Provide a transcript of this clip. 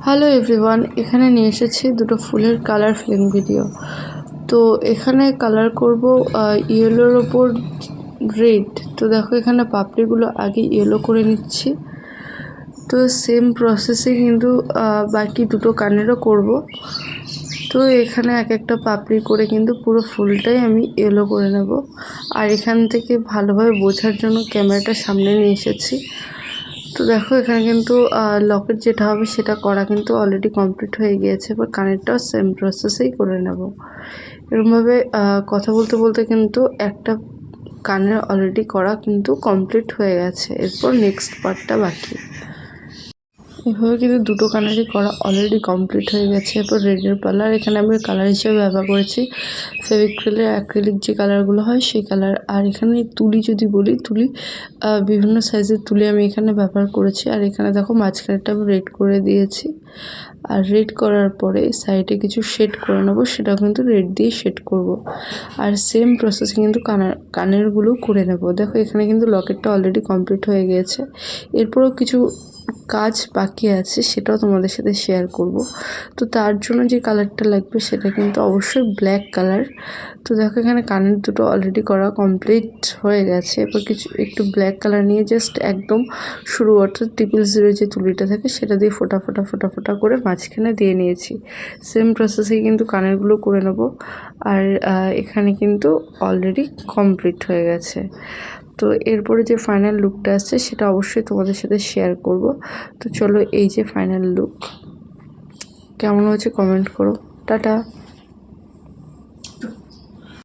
Hello everyone, এখানে নিয়ে এসেছি দুটো ফুলের কালার ফিলিং ভিডিও। তো এখানে কালার করব ইয়েলোর ওপর রেড। তো দেখো এখানে পাপড়িগুলো আগে ইয়েলো করে নিচ্ছি। তো সেম প্রসেসে কিন্তু বাকি দুটো কানেরও করব। তো এখানে এক একটা পাপড়ি করে কিন্তু পুরো ফুলটাই আমি ইয়েলো করে নেব। আর এখান থেকে ভালোভাবে বোঝার জন্য ক্যামেরাটা সামনে নিয়ে এসেছি। তো দেখো এখানে কিন্তু লকেট যেটা হবে সেটা করা কিন্তু অলরেডি কমপ্লিট হয়ে গিয়েছে। এবার কানেরটাও সেম প্রসেসেই করে নেব। এরকমভাবে কথা বলতে বলতে কিন্তু একটা কানের অলরেডি করা কিন্তু কমপ্লিট হয়ে গেছে। এরপর নেক্সট পার্টটা বাকি। এভাবে কিন্তু দুটো কানেরই করা অলরেডি কমপ্লিট হয়ে গেছে। এরপর রেডের পালা, আর এখানে আমি কালার হিসেবে ব্যবহার করেছি ফেভিক্রিলের অ্যাক্রিলিক যে কালারগুলো হয় সেই কালার। আর এখানে তুলি যদি বলি, তুলি বিভিন্ন সাইজের তুলি আমি এখানে ব্যবহার করেছি। আর এখানে দেখো মাঝখানেরটা আমি রেড করে দিয়েছি। আর রেড করার পরে সাইডে কিছু শেড করে নেবো, সেটাও কিন্তু রেড দিয়ে শেড করব। আর সেম প্রসেস কিন্তু কানেরগুলো করে নেব। দেখো এখানে কিন্তু লকেটটা অলরেডি কমপ্লিট হয়ে গিয়েছে। এরপরও কিছু কাজ বাকি আছে, সেটাও তোমাদের সাথে শেয়ার করব। তো তার জন্য যে কালারটা লাগবে সেটা কিন্তু অবশ্যই ব্ল্যাক কালার। তো দেখো এখানে কানের দুটো অলরেডি করা কমপ্লিট হয়ে গেছে। এরপর কিছু একটু ব্ল্যাক কালার নিয়ে জাস্ট একদম শুরু অর্থাৎ 000 যে তুলিটা থাকে সেটা দিয়ে ফোটা ফোটা ফোটা ফোটা করে মাঝখানে দিয়ে নিয়েছি। সেম প্রসেসেই কিন্তু কানেরগুলো করে নেব। আর এখানে কিন্তু অলরেডি কমপ্লিট হয়ে গেছে। তো এরপরে যে ফাইনাল লুকটা আসছে সেটা অবশ্যই তোমাদের সাথে শেয়ার করব। তো চলো, এই যে ফাইনাল লুক, কেমন হয়েছে কমেন্ট করো। টাটা।